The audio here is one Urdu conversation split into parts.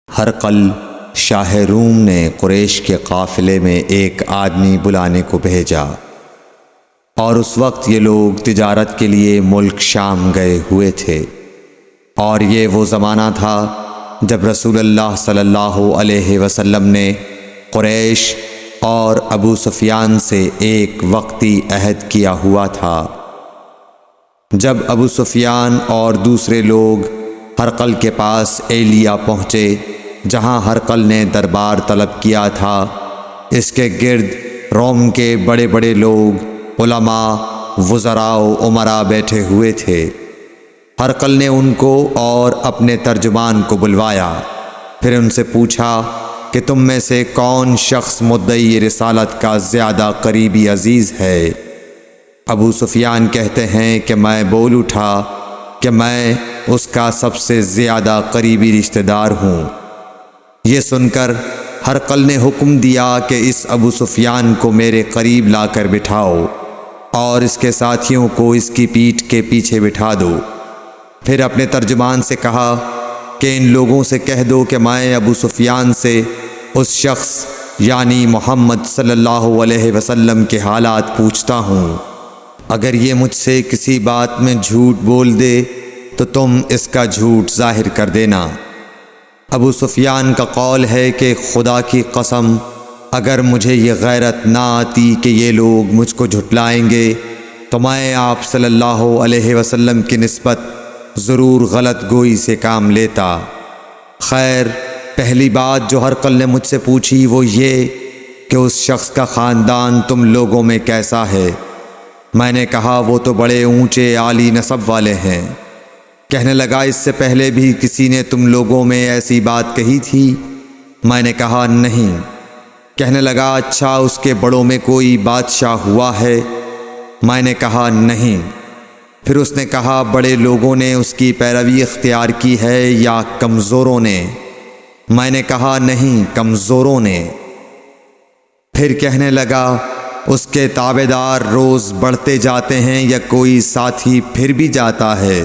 ہرقل شاہ روم نے قریش کے قافلے میں ایک آدمی بلانے کو بھیجا، اور اس وقت یہ لوگ تجارت کے لیے ملک شام گئے ہوئے تھے، اور یہ وہ زمانہ تھا جب رسول اللہ صلی اللہ علیہ وسلم نے قریش اور ابو سفیان سے ایک وقتی عہد کیا ہوا تھا۔ جب ابو سفیان اور دوسرے لوگ ہرقل کے پاس ایلیا پہنچے جہاں ہرقل نے دربار طلب کیا تھا، اس کے گرد روم کے بڑے بڑے لوگ، علماء، وزراء و امراء بیٹھے ہوئے تھے۔ ہرقل نے ان کو اور اپنے ترجمان کو بلوایا، پھر ان سے پوچھا کہ تم میں سے کون شخص مدعی رسالت کا زیادہ قریبی عزیز ہے؟ ابو سفیان کہتے ہیں کہ میں بول اٹھا کہ میں اس کا سب سے زیادہ قریبی رشتہ دار ہوں۔ یہ سن کر ہرقل نے حکم دیا کہ اس ابو سفیان کو میرے قریب لا کر بٹھاؤ اور اس کے ساتھیوں کو اس کی پیٹھ کے پیچھے بٹھا دو۔ پھر اپنے ترجمان سے کہا کہ ان لوگوں سے کہہ دو کہ میں ابو سفیان سے اس شخص یعنی محمد صلی اللہ علیہ وسلم کے حالات پوچھتا ہوں۔ اگر یہ مجھ سے کسی بات میں جھوٹ بول دے تو تم اس کا جھوٹ ظاہر کر دینا۔ ابو سفیان کا قول ہے کہ خدا کی قسم اگر مجھے یہ غیرت نہ آتی کہ یہ لوگ مجھ کو جھٹلائیں گے تو میں آپ صلی اللہ علیہ وسلم کی نسبت ضرور غلط گوئی سے کام لیتا۔ خیر، پہلی بات جو ہرقل نے مجھ سے پوچھی وہ یہ کہ اس شخص کا خاندان تم لوگوں میں کیسا ہے؟ میں نے کہا وہ تو بڑے اونچے عالی نسب والے ہیں۔ کہنے لگا اس سے پہلے بھی کسی نے تم لوگوں میں ایسی بات کہی تھی؟ میں نے کہا نہیں۔ کہنے لگا اچھا اس کے بڑوں میں کوئی بادشاہ ہوا ہے؟ میں نے کہا نہیں۔ پھر اس نے کہا بڑے لوگوں نے اس کی پیروی اختیار کی ہے یا کمزوروں نے؟ میں نے کہا نہیں، کمزوروں نے۔ پھر کہنے لگا اس کے تابعدار روز بڑھتے جاتے ہیں یا کوئی ساتھی پھر بھی جاتا ہے؟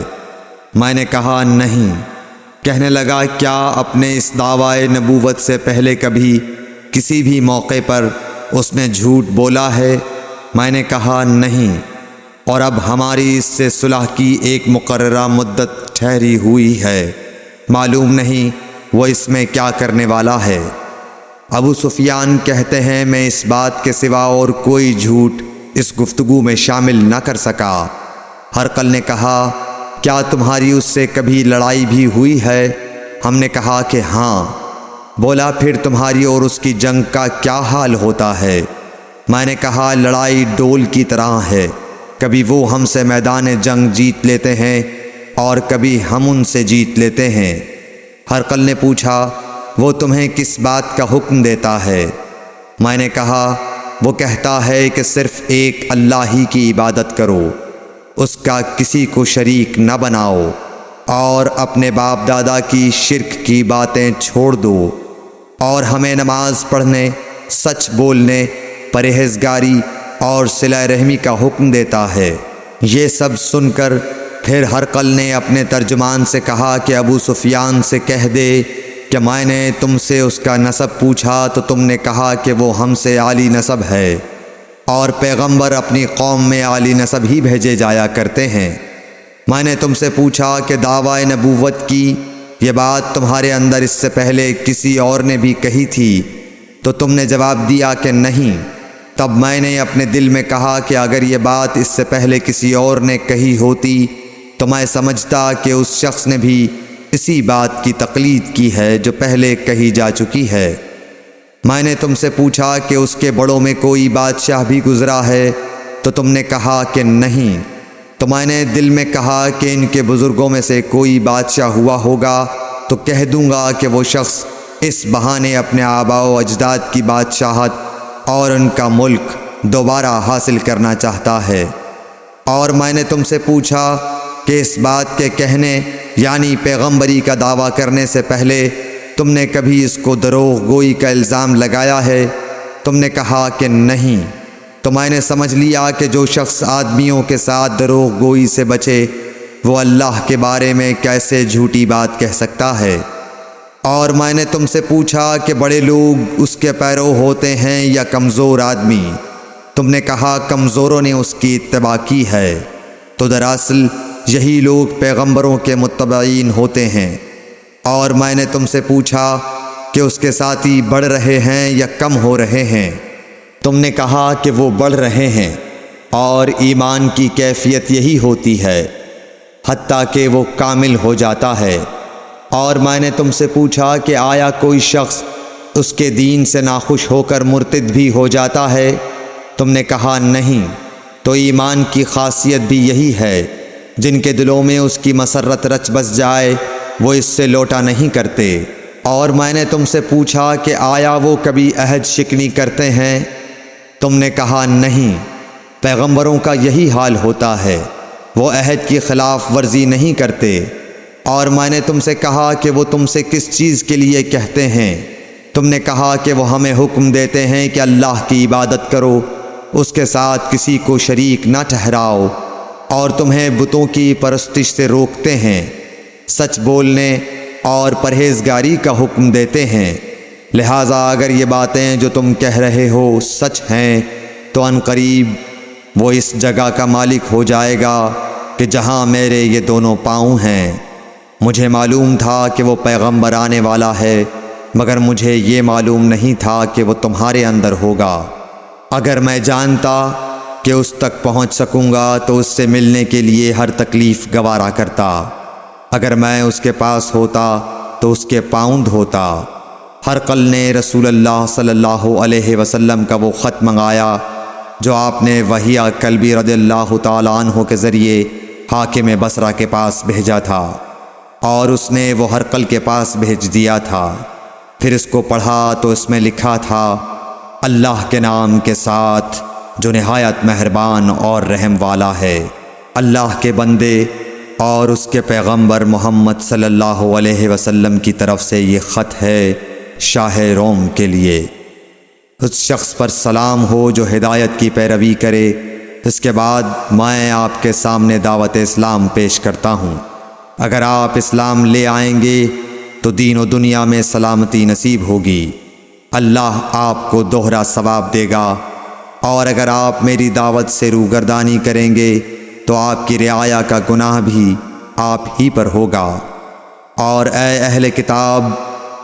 میں نے کہا نہیں۔ کہنے لگا کیا اپنے اس دعویٰ نبوت سے پہلے کبھی کسی بھی موقع پر اس نے جھوٹ بولا ہے؟ میں نے کہا نہیں، اور اب ہماری اس سے صلح کی ایک مقررہ مدت ٹھہری ہوئی ہے، معلوم نہیں وہ اس میں کیا کرنے والا ہے۔ ابو سفیان کہتے ہیں میں اس بات کے سوا اور کوئی جھوٹ اس گفتگو میں شامل نہ کر سکا۔ ہرقل نے کہا کیا تمہاری اس سے کبھی لڑائی بھی ہوئی ہے؟ ہم نے کہا کہ ہاں۔ بولا پھر تمہاری اور اس کی جنگ کا کیا حال ہوتا ہے؟ میں نے کہا لڑائی ڈول کی طرح ہے، کبھی وہ ہم سے میدان جنگ جیت لیتے ہیں اور کبھی ہم ان سے جیت لیتے ہیں۔ ہرقل نے پوچھا وہ تمہیں کس بات کا حکم دیتا ہے؟ میں نے کہا وہ کہتا ہے کہ صرف ایک اللہ ہی کی عبادت کرو، اس کا کسی کو شریک نہ بناؤ، اور اپنے باپ دادا کی شرک کی باتیں چھوڑ دو، اور ہمیں نماز پڑھنے، سچ بولنے، پرہیزگاری اور صلہ رحمی کا حکم دیتا ہے۔ یہ سب سن کر پھر ہرقل نے اپنے ترجمان سے کہا کہ ابو سفیان سے کہہ دے کہ میں نے تم سے اس کا نسب پوچھا تو تم نے کہا کہ وہ ہم سے عالی نسب ہے، اور پیغمبر اپنی قوم میں عالی نسب ہی بھیجے جایا کرتے ہیں۔ میں نے تم سے پوچھا کہ دعویٰ نبوت کی یہ بات تمہارے اندر اس سے پہلے کسی اور نے بھی کہی تھی تو تم نے جواب دیا کہ نہیں۔ تب میں نے اپنے دل میں کہا کہ اگر یہ بات اس سے پہلے کسی اور نے کہی ہوتی تو میں سمجھتا کہ اس شخص نے بھی اسی بات کی تقلید کی ہے جو پہلے کہی جا چکی ہے۔ میں نے تم سے پوچھا کہ اس کے بڑوں میں کوئی بادشاہ بھی گزرا ہے تو تم نے کہا کہ نہیں۔ تو میں نے دل میں کہا کہ ان کے بزرگوں میں سے کوئی بادشاہ ہوا ہوگا تو کہہ دوں گا کہ وہ شخص اس بہانے اپنے آباء و اجداد کی بادشاہت اور ان کا ملک دوبارہ حاصل کرنا چاہتا ہے۔ اور میں نے تم سے پوچھا کہ اس بات کے کہنے یعنی پیغمبری کا دعویٰ کرنے سے پہلے تم نے کبھی اس کو دروغ گوئی کا الزام لگایا ہے؟ تم نے کہا کہ نہیں۔ تو میں نے سمجھ لیا کہ جو شخص آدمیوں کے ساتھ دروغ گوئی سے بچے وہ اللہ کے بارے میں کیسے جھوٹی بات کہہ سکتا ہے۔ اور میں نے تم سے پوچھا کہ بڑے لوگ اس کے پیرو ہوتے ہیں یا کمزور آدمی؟ تم نے کہا کمزوروں نے اس کی اتباع کی ہے۔ تو دراصل یہی لوگ پیغمبروں کے متبعین ہوتے ہیں۔ اور میں نے تم سے پوچھا کہ اس کے ساتھی بڑھ رہے ہیں یا کم ہو رہے ہیں؟ تم نے کہا کہ وہ بڑھ رہے ہیں، اور ایمان کی کیفیت یہی ہوتی ہے حتیٰ کہ وہ کامل ہو جاتا ہے۔ اور میں نے تم سے پوچھا کہ آیا کوئی شخص اس کے دین سے ناخوش ہو کر مرتد بھی ہو جاتا ہے؟ تم نے کہا نہیں۔ تو ایمان کی خاصیت بھی یہی ہے، جن کے دلوں میں اس کی مسرت رچ بس جائے وہ اس سے لوٹا نہیں کرتے۔ اور میں نے تم سے پوچھا کہ آیا وہ کبھی عہد شکنی کرتے ہیں؟ تم نے کہا نہیں۔ پیغمبروں کا یہی حال ہوتا ہے، وہ عہد کی خلاف ورزی نہیں کرتے۔ اور میں نے تم سے کہا کہ وہ تم سے کس چیز کے لیے کہتے ہیں؟ تم نے کہا کہ وہ ہمیں حکم دیتے ہیں کہ اللہ کی عبادت کرو، اس کے ساتھ کسی کو شریک نہ ٹھہراؤ، اور تمہیں بتوں کی پرستش سے روکتے ہیں، سچ بولنے اور پرہیزگاری کا حکم دیتے ہیں۔ لہٰذا اگر یہ باتیں جو تم کہہ رہے ہو سچ ہیں تو ان قریب وہ اس جگہ کا مالک ہو جائے گا کہ جہاں میرے یہ دونوں پاؤں ہیں۔ مجھے معلوم تھا کہ وہ پیغمبر آنے والا ہے، مگر مجھے یہ معلوم نہیں تھا کہ وہ تمہارے اندر ہوگا۔ اگر میں جانتا کہ اس تک پہنچ سکوں گا تو اس سے ملنے کے لیے ہر تکلیف گوارا کرتا۔ اگر میں اس کے پاس ہوتا تو اس کے پاؤں دھوتا۔ ہرقل نے رسول اللہ صلی اللہ علیہ وسلم کا وہ خط منگایا جو آپ نے وہیہ کلبی رضی اللہ تعالیٰ عنہ کے ذریعے حاکم بصرہ کے پاس بھیجا تھا، اور اس نے وہ ہرقل کے پاس بھیج دیا تھا۔ پھر اس کو پڑھا تو اس میں لکھا تھا، اللہ کے نام کے ساتھ جو نہایت مہربان اور رحم والا ہے۔ اللہ کے بندے اور اس کے پیغمبر محمد صلی اللہ علیہ وسلم کی طرف سے یہ خط ہے شاہ روم کے لیے۔ اس شخص پر سلام ہو جو ہدایت کی پیروی کرے۔ اس کے بعد میں آپ کے سامنے دعوت اسلام پیش کرتا ہوں۔ اگر آپ اسلام لے آئیں گے تو دین و دنیا میں سلامتی نصیب ہوگی، اللہ آپ کو دوہرا ثواب دے گا۔ اور اگر آپ میری دعوت سے روگردانی کریں گے تو آپ کی رعایا کا گناہ بھی آپ ہی پر ہوگا۔ اور اے اہل کتاب،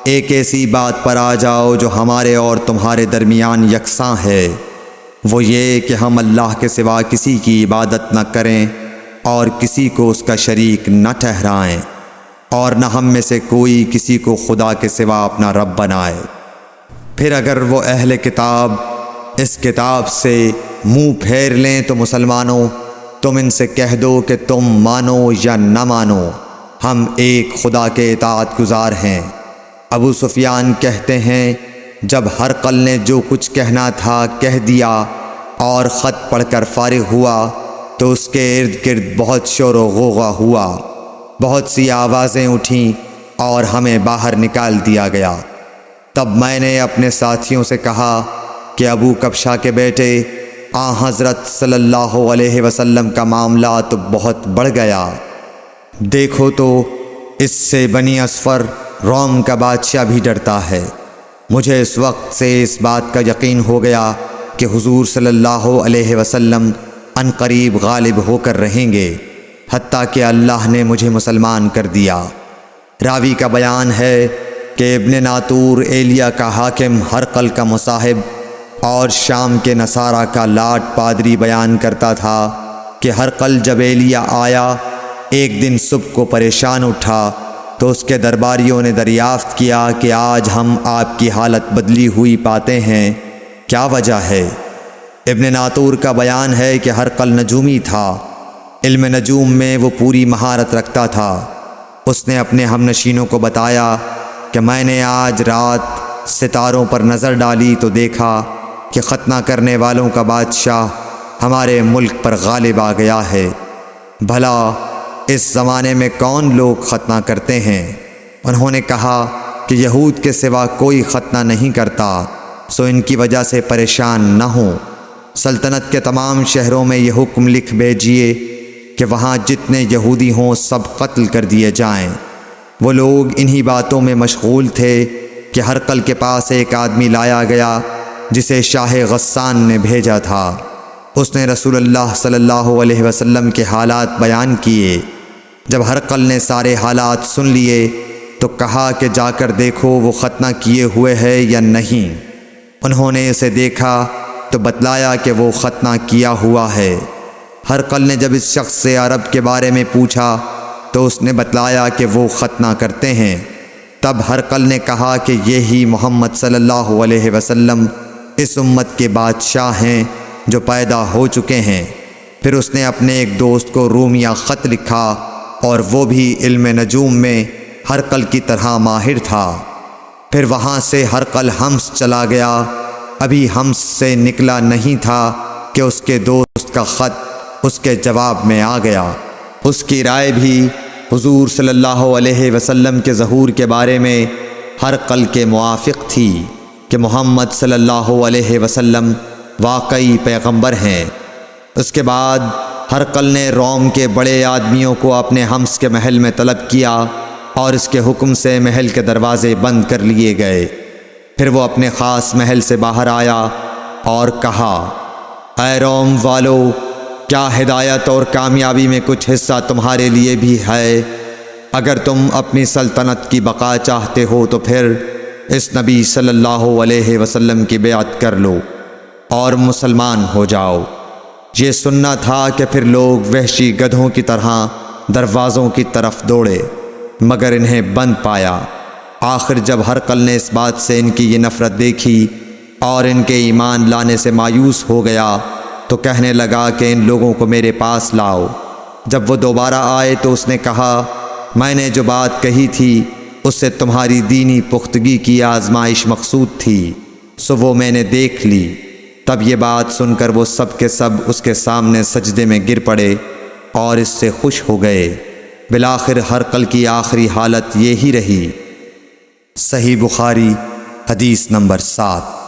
ایک ایسی بات پر آ جاؤ جو ہمارے اور تمہارے درمیان یکساں ہے، وہ یہ کہ ہم اللہ کے سوا کسی کی عبادت نہ کریں اور کسی کو اس کا شریک نہ ٹھہرائیں، اور نہ ہم میں سے کوئی کسی کو خدا کے سوا اپنا رب بنائے۔ پھر اگر وہ اہل کتاب اس کتاب سے منہ پھیر لیں تو مسلمانوں، تم ان سے کہہ دو کہ تم مانو یا نہ مانو، ہم ایک خدا کے اطاعت گزار ہیں۔ ابو سفیان کہتے ہیں، جب ہرقل نے جو کچھ کہنا تھا کہہ دیا اور خط پڑھ کر فارغ ہوا تو اس کے ارد گرد بہت شور و غوغا ہوا، بہت سی آوازیں اٹھیں اور ہمیں باہر نکال دیا گیا۔ تب میں نے اپنے ساتھیوں سے کہا کہ ابو کبشہ کے بیٹے حضرت صلی اللہ علیہ وسلم کا معاملہ تو بہت بڑھ گیا۔ دیکھو تو اس سے بنی اصفر روم کا بادشاہ بھی ڈرتا ہے۔ مجھے اس وقت سے اس بات کا یقین ہو گیا کہ حضور صلی اللہ علیہ وسلم ان قریب غالب ہو کر رہیں گے، حتیٰ کہ اللہ نے مجھے مسلمان کر دیا۔ راوی کا بیان ہے کہ ابن ناطور ایلیا کا حاکم ہرقل کا مصاحب اور شام کے نصارہ کا لاٹ پادری بیان کرتا تھا کہ ہرقل جب ایلیا آیا ایک دن صبح کو پریشان اٹھا تو اس کے درباریوں نے دریافت کیا کہ آج ہم آپ کی حالت بدلی ہوئی پاتے ہیں، کیا وجہ ہے؟ ابن ناطور کا بیان ہے کہ ہرقل نجومی تھا، علم نجوم میں وہ پوری مہارت رکھتا تھا۔ اس نے اپنے ہم نشینوں کو بتایا کہ میں نے آج رات ستاروں پر نظر ڈالی تو دیکھا کہ ختنہ کرنے والوں کا بادشاہ ہمارے ملک پر غالب آ گیا ہے۔ بھلا اس زمانے میں کون لوگ ختنہ کرتے ہیں؟ انہوں نے کہا کہ یہود کے سوا کوئی ختنہ نہیں کرتا، سو ان کی وجہ سے پریشان نہ ہوں۔ سلطنت کے تمام شہروں میں یہ حکم لکھ بھیجیے کہ وہاں جتنے یہودی ہوں سب قتل کر دیے جائیں۔ وہ لوگ انہی باتوں میں مشغول تھے کہ ہرقل کے پاس ایک آدمی لایا گیا جسے شاہ غسان نے بھیجا تھا۔ اس نے رسول اللہ صلی اللہ علیہ وسلم کے حالات بیان کیے۔ جب ہرقل نے سارے حالات سن لیے تو کہا کہ جا کر دیکھو وہ ختنہ کیے ہوئے ہے یا نہیں۔ انہوں نے اسے دیکھا تو بتلایا کہ وہ ختنہ کیا ہوا ہے۔ ہرقل نے جب اس شخص سے عرب کے بارے میں پوچھا تو اس نے بتلایا کہ وہ ختنہ کرتے ہیں۔ تب ہرقل نے کہا کہ یہی محمد صلی اللہ علیہ وسلم اس امت کے بادشاہ ہیں جو پیدا ہو چکے ہیں۔ پھر اس نے اپنے ایک دوست کو رومیہ خط لکھا اور وہ بھی علم نجوم میں ہرقل کی طرح ماہر تھا۔ پھر وہاں سے ہرقل حمص چلا گیا۔ ابھی حمص سے نکلا نہیں تھا کہ اس کے دوست کا خط اس کے جواب میں آ گیا۔ اس کی رائے بھی حضور صلی اللہ علیہ وسلم کے ظہور کے بارے میں ہرقل کے موافق تھی کہ محمد صلی اللہ علیہ وسلم واقعی پیغمبر ہیں۔ اس کے بعد ہرقل نے روم کے بڑے آدمیوں کو اپنے حمص کے محل میں طلب کیا اور اس کے حکم سے محل کے دروازے بند کر لیے گئے۔ پھر وہ اپنے خاص محل سے باہر آیا اور کہا، اے روم والو، کیا ہدایت اور کامیابی میں کچھ حصہ تمہارے لیے بھی ہے؟ اگر تم اپنی سلطنت کی بقا چاہتے ہو تو پھر اس نبی صلی اللہ علیہ وسلم کی بیعت کر لو اور مسلمان ہو جاؤ۔ یہ سننا تھا کہ پھر لوگ وحشی گدھوں کی طرح دروازوں کی طرف دوڑے مگر انہیں بند پایا۔ آخر جب ہرقل نے اس بات سے ان کی یہ نفرت دیکھی اور ان کے ایمان لانے سے مایوس ہو گیا تو کہنے لگا کہ ان لوگوں کو میرے پاس لاؤ۔ جب وہ دوبارہ آئے تو اس نے کہا، میں نے جو بات کہی تھی اس سے تمہاری دینی پختگی کی آزمائش مقصود تھی، سو وہ میں نے دیکھ لی۔ تب یہ بات سن کر وہ سب کے سب اس کے سامنے سجدے میں گر پڑے اور اس سے خوش ہو گئے۔ بالآخر ہرقل کی آخری حالت یہی رہی۔ صحیح بخاری حدیث نمبر 7۔